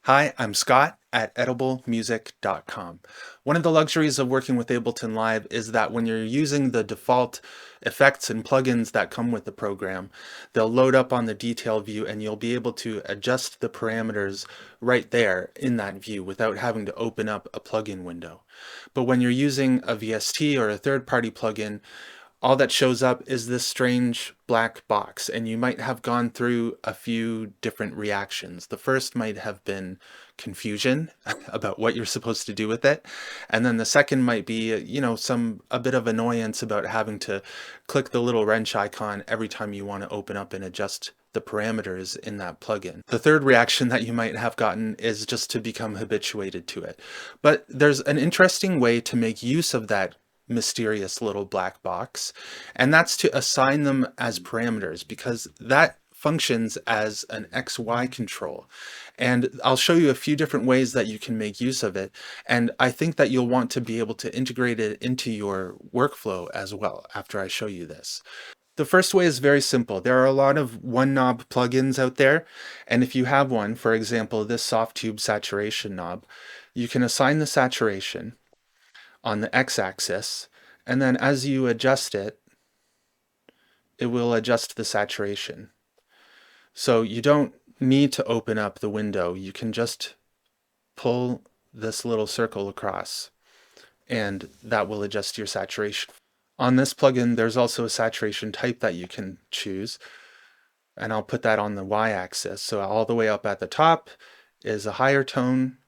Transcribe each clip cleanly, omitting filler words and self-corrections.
Hi, I'm Scott at ediblemusic.com. One of the luxuries of working with Ableton Live is that when you're using the default effects and plugins that come with the program, they'll load up on the detail view and you'll be able to adjust the parameters right there in that view without having to open up a plugin window. But when you're using a VST or a third-party plugin, all that shows up is this strange black box, and you might have gone through a few different reactions. The first might have been confusion about what you're supposed to do with it, and then the second might be, a bit of annoyance about having to click the little wrench icon every time you want to open up and adjust the parameters in that plugin. The third reaction that you might have gotten is just to become habituated to it. But there's an interesting way to make use of that mysterious little black box, and that's to assign them as parameters, because that functions as an XY control. And I'll show you a few different ways that you can make use of it, and I think that you'll want to be able to integrate it into your workflow as well after I show you this. The first way is very simple. There are a lot of one knob plugins out there, and if you have one, for example this soft tube saturation knob, you can assign the saturation on the x-axis, and then as you adjust it, it will adjust the saturation. So you don't need to open up the window. You can just pull this little circle across, and that will adjust your saturation. On this plugin, there's also a saturation type that you can choose, and I'll put that on the y-axis. So all the way up at the top is a higher tone,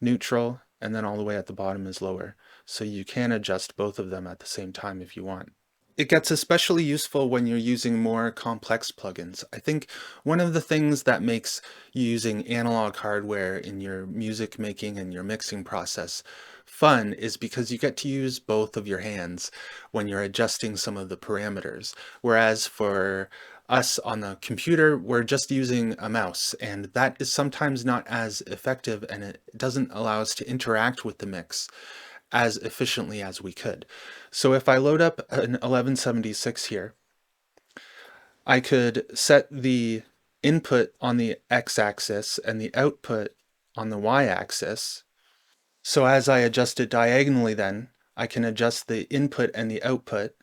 neutral, and then all the way at the bottom is lower. So you can adjust both of them at the same time if you want. It gets especially useful when you're using more complex plugins. I think one of the things that makes using analog hardware in your music making and your mixing process fun is because you get to use both of your hands when you're adjusting some of the parameters. Whereas for us on the computer, we're just using a mouse, and that is sometimes not as effective, and it doesn't allow us to interact with the mix as efficiently as we could. So if I load up an 1176 here, I could set the input on the x-axis and the output on the y-axis. So as I adjust it diagonally, then I can adjust the input and the output,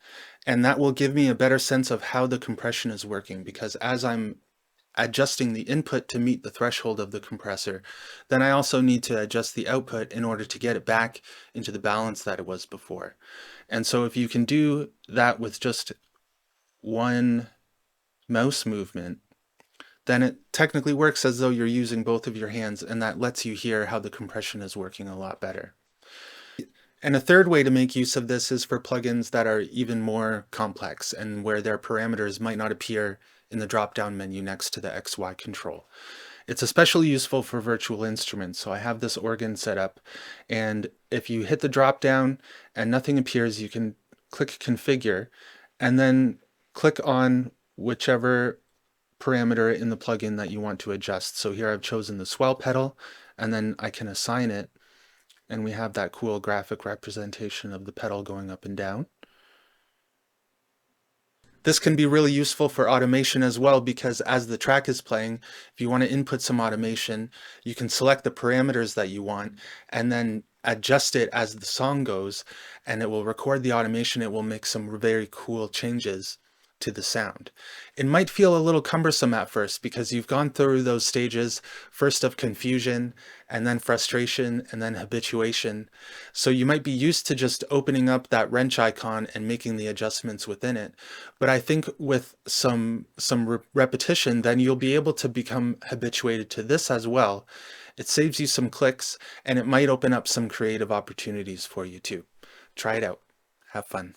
and that will give me a better sense of how the compression is working, because as I'm adjusting the input to meet the threshold of the compressor, then I also need to adjust the output in order to get it back into the balance that it was before. And so if you can do that with just one mouse movement, then it technically works as though you're using both of your hands, and that lets you hear how the compression is working a lot better. And a third way to make use of this is for plugins that are even more complex and where their parameters might not appear in the drop-down menu next to the XY control. It's especially useful for virtual instruments. So I have this organ set up, and if you hit the drop-down and nothing appears, you can click Configure and then click on whichever parameter in the plugin that you want to adjust. So here I've chosen the swell pedal, and then I can assign it, and we have that cool graphic representation of the pedal going up and down. This can be really useful for automation as well, because as the track is playing, if you want to input some automation, you can select the parameters that you want and then adjust it as the song goes, and it will record the automation. It will make some very cool changes to the sound. It might feel a little cumbersome at first because you've gone through those stages, first of confusion, and then frustration, and then habituation. So you might be used to just opening up that wrench icon and making the adjustments within it. But I think with some repetition, then you'll be able to become habituated to this as well. It saves you some clicks, and it might open up some creative opportunities for you too. Try it out. Have fun.